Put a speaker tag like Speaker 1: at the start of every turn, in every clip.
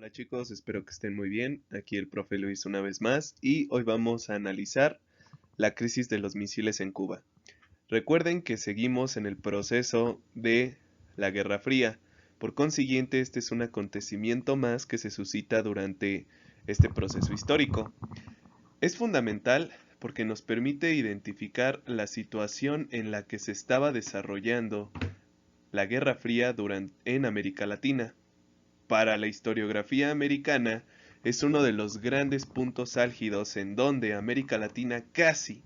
Speaker 1: Hola chicos, espero que estén muy bien. Aquí el profe Luis una vez más y hoy vamos a analizar la crisis de los misiles en Cuba. Recuerden que seguimos en el proceso de la Guerra Fría. Por consiguiente, este es un acontecimiento más que se suscita durante este proceso histórico. Es fundamental porque nos permite identificar la situación en la que se estaba desarrollando la Guerra Fría en América Latina. Para la historiografía americana, es uno de los grandes puntos álgidos en donde América Latina casi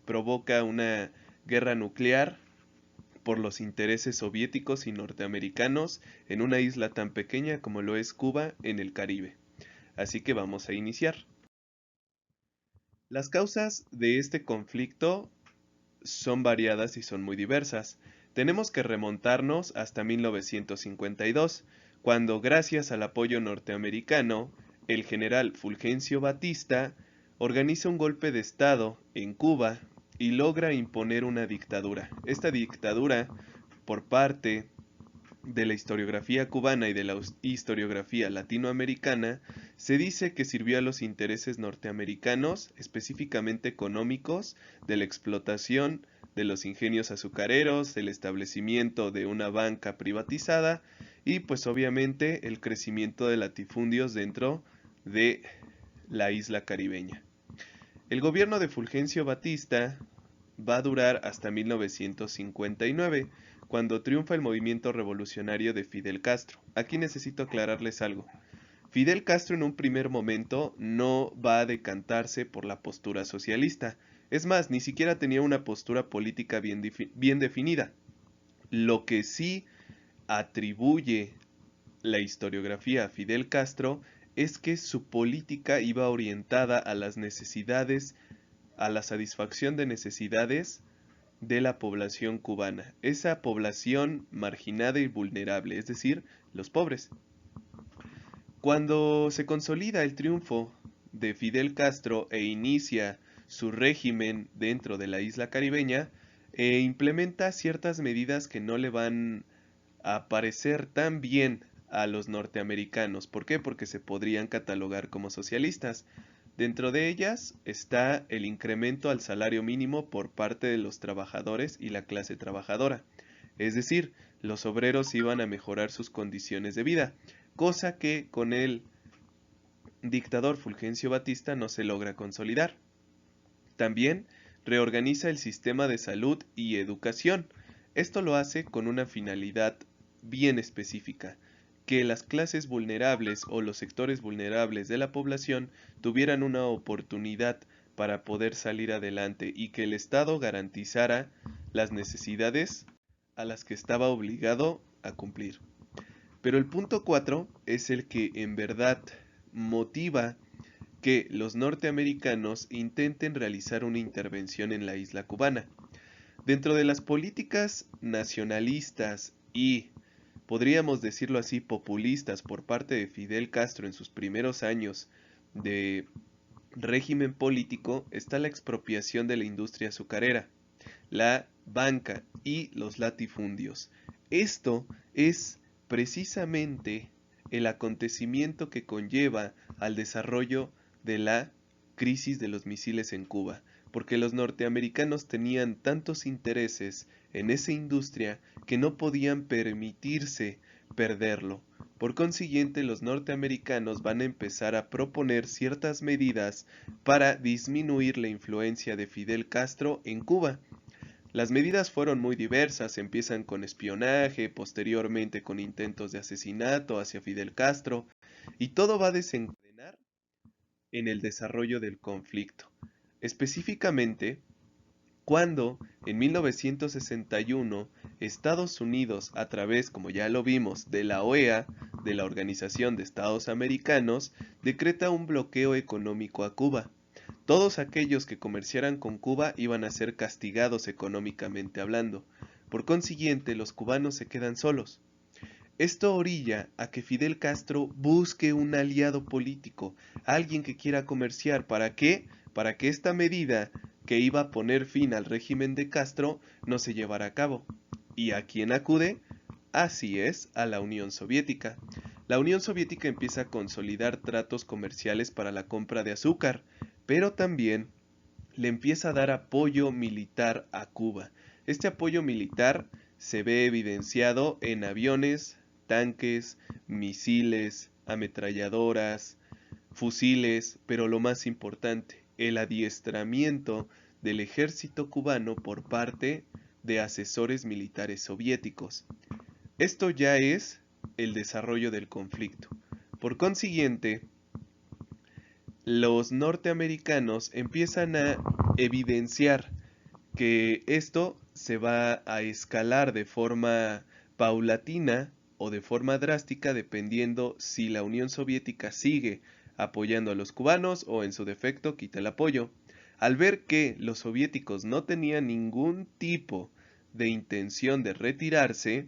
Speaker 1: provoca una guerra nuclear por los intereses soviéticos y norteamericanos en una isla tan pequeña como lo es Cuba en el Caribe. Así que vamos a iniciar. Las causas de este conflicto son variadas y son muy diversas. Tenemos que remontarnos hasta 1952, cuando gracias al apoyo norteamericano, el general Fulgencio Batista organiza un golpe de Estado en Cuba y logra imponer una dictadura. Esta dictadura, por parte de la historiografía cubana y de la historiografía latinoamericana, se dice que sirvió a los intereses norteamericanos, específicamente económicos, de la explotación de los ingenios azucareros, el establecimiento de una banca privatizada y pues obviamente el crecimiento de latifundios dentro de la isla caribeña. El gobierno de Fulgencio Batista va a durar hasta 1959, cuando triunfa el movimiento revolucionario de Fidel Castro. Aquí necesito aclararles algo. Fidel Castro en un primer momento no va a decantarse por la postura socialista. Es más, ni siquiera tenía una postura política bien definida. Lo que sí atribuye la historiografía a Fidel Castro es que su política iba orientada a las necesidades, a la satisfacción de necesidades de la población cubana, esa población marginada y vulnerable, es decir, los pobres. Cuando se consolida el triunfo de Fidel Castro e inicia su régimen dentro de la isla caribeña, implementa ciertas medidas que no le van a parecer tan bien a los norteamericanos. ¿Por qué? Porque se podrían catalogar como socialistas. Dentro de ellas está el incremento al salario mínimo por parte de los trabajadores y la clase trabajadora. Es decir, los obreros iban a mejorar sus condiciones de vida, cosa que con el dictador Fulgencio Batista no se logra consolidar. También reorganiza el sistema de salud y educación. Esto lo hace con una finalidad bien específica, que las clases vulnerables o los sectores vulnerables de la población tuvieran una oportunidad para poder salir adelante y que el Estado garantizara las necesidades a las que estaba obligado a cumplir. Pero el punto 4 es el que en verdad motiva que los norteamericanos intenten realizar una intervención en la isla cubana. Dentro de las políticas nacionalistas y, podríamos decirlo así, populistas por parte de Fidel Castro en sus primeros años de régimen político está la expropiación de la industria azucarera, la banca y los latifundios. Esto es precisamente el acontecimiento que conlleva al desarrollo de la crisis de los misiles en Cuba, porque los norteamericanos tenían tantos intereses en esa industria que no podían permitirse perderlo. Por consiguiente, los norteamericanos van a empezar a proponer ciertas medidas para disminuir la influencia de Fidel Castro en Cuba. Las medidas fueron muy diversas, empiezan con espionaje, posteriormente con intentos de asesinato hacia Fidel Castro, y todo va a desencadenar en el desarrollo del conflicto. Específicamente, cuando en 1961 Estados Unidos, a través, como ya lo vimos, de la OEA, de la Organización de Estados Americanos, decreta un bloqueo económico a Cuba. Todos aquellos que comerciaran con Cuba iban a ser castigados económicamente hablando. Por consiguiente, los cubanos se quedan solos. Esto orilla a que Fidel Castro busque un aliado político, alguien que quiera comerciar. ¿Para qué? Para que esta medida que iba a poner fin al régimen de Castro no se llevara a cabo. ¿Y a quién acude? Así es, a la Unión Soviética. La Unión Soviética empieza a consolidar tratos comerciales para la compra de azúcar, pero también le empieza a dar apoyo militar a Cuba. Este apoyo militar se ve evidenciado en aviones, tanques, misiles, ametralladoras, fusiles, pero lo más importante, el adiestramiento del ejército cubano por parte de asesores militares soviéticos. Esto ya es el desarrollo del conflicto. Por consiguiente, los norteamericanos empiezan a evidenciar que esto se va a escalar de forma paulatina o de forma drástica dependiendo si la Unión Soviética sigue apoyando a los cubanos o en su defecto quita el apoyo. Al ver que los soviéticos no tenían ningún tipo de intención de retirarse,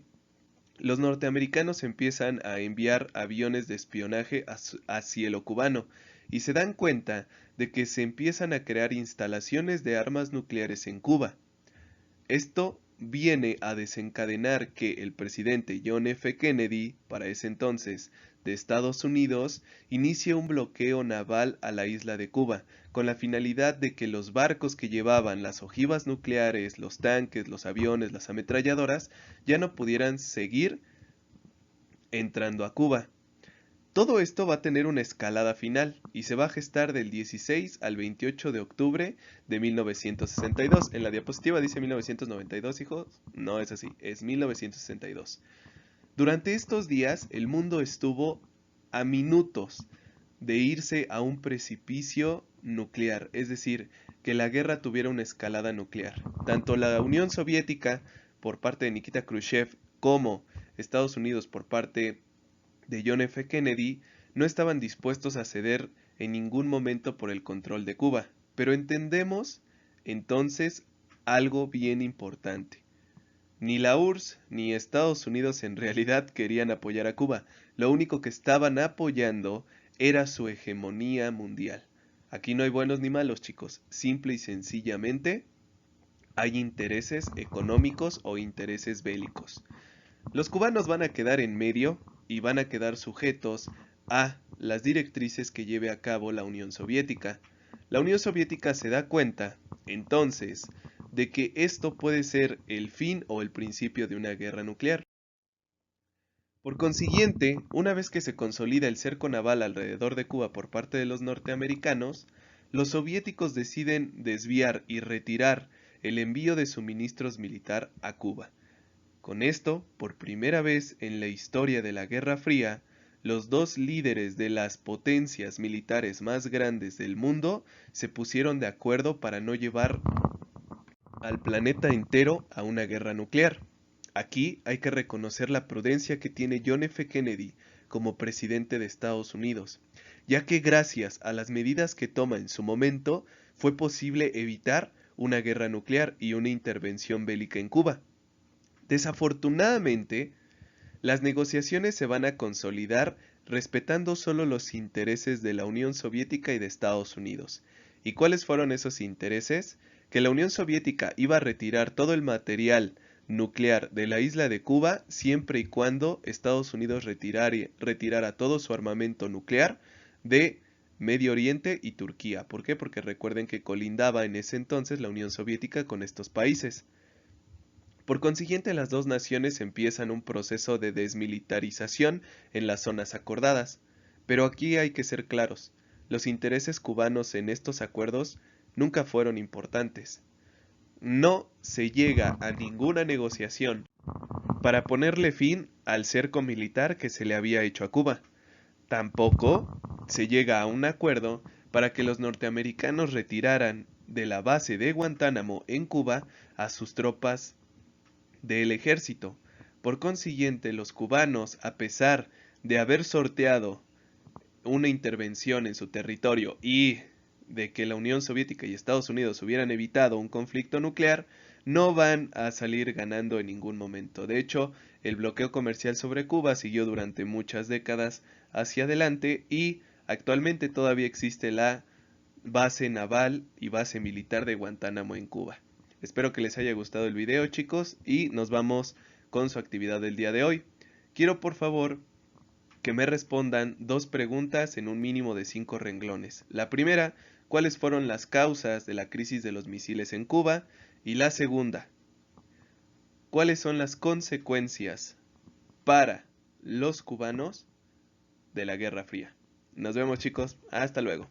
Speaker 1: los norteamericanos empiezan a enviar aviones de espionaje a cielo cubano y se dan cuenta de que se empiezan a crear instalaciones de armas nucleares en Cuba. Esto viene a desencadenar que el presidente John F. Kennedy, para ese entonces, de Estados Unidos, inicie un bloqueo naval a la isla de Cuba, con la finalidad de que los barcos que llevaban las ojivas nucleares, los tanques, los aviones, las ametralladoras, ya no pudieran seguir entrando a Cuba. Todo esto va a tener una escalada final y se va a gestar del 16 al 28 de octubre de 1962. En la diapositiva dice 1992, hijos. No es así, es 1962. Durante estos días, el mundo estuvo a minutos de irse a un precipicio nuclear, es decir, que la guerra tuviera una escalada nuclear. Tanto la Unión Soviética, por parte de Nikita Khrushchev, como Estados Unidos, por parte de John F. Kennedy, no estaban dispuestos a ceder en ningún momento por el control de Cuba. Pero entendemos entonces algo bien importante. Ni la URSS ni Estados Unidos en realidad querían apoyar a Cuba. Lo único que estaban apoyando era su hegemonía mundial. Aquí no hay buenos ni malos, chicos. Simple y sencillamente hay intereses económicos o intereses bélicos. Los cubanos van a quedar en medio y van a quedar sujetos a las directrices que lleve a cabo la Unión Soviética. La Unión Soviética se da cuenta, entonces, de que esto puede ser el fin o el principio de una guerra nuclear. Por consiguiente, una vez que se consolida el cerco naval alrededor de Cuba por parte de los norteamericanos, los soviéticos deciden desviar y retirar el envío de suministros militar a Cuba. Con esto, por primera vez en la historia de la Guerra Fría, los dos líderes de las potencias militares más grandes del mundo se pusieron de acuerdo para no llevar al planeta entero a una guerra nuclear. Aquí hay que reconocer la prudencia que tiene John F. Kennedy como presidente de Estados Unidos, ya que gracias a las medidas que toma en su momento fue posible evitar una guerra nuclear y una intervención bélica en Cuba. Desafortunadamente, las negociaciones se van a consolidar respetando solo los intereses de la Unión Soviética y de Estados Unidos. ¿Y cuáles fueron esos intereses? Que la Unión Soviética iba a retirar todo el material nuclear de la isla de Cuba siempre y cuando Estados Unidos retirara todo su armamento nuclear de Medio Oriente y Turquía. ¿Por qué? Porque recuerden que colindaba en ese entonces la Unión Soviética con estos países. Por consiguiente, las dos naciones empiezan un proceso de desmilitarización en las zonas acordadas. Pero aquí hay que ser claros, los intereses cubanos en estos acuerdos nunca fueron importantes. No se llega a ninguna negociación para ponerle fin al cerco militar que se le había hecho a Cuba. Tampoco se llega a un acuerdo para que los norteamericanos retiraran de la base de Guantánamo en Cuba a sus tropas del ejército. Por consiguiente, los cubanos, a pesar de haber sorteado una intervención en su territorio y de que la Unión Soviética y Estados Unidos hubieran evitado un conflicto nuclear, no van a salir ganando en ningún momento. De hecho, el bloqueo comercial sobre Cuba siguió durante muchas décadas hacia adelante y actualmente todavía existe la base naval y base militar de Guantánamo en Cuba. Espero que les haya gustado el video, chicos, y nos vamos con su actividad del día de hoy. Quiero por favor que me respondan 2 preguntas en un mínimo de 5 renglones. La primera, ¿cuáles fueron las causas de la crisis de los misiles en Cuba? Y la segunda, ¿cuáles son las consecuencias para los cubanos de la Guerra Fría? Nos vemos, chicos, hasta luego.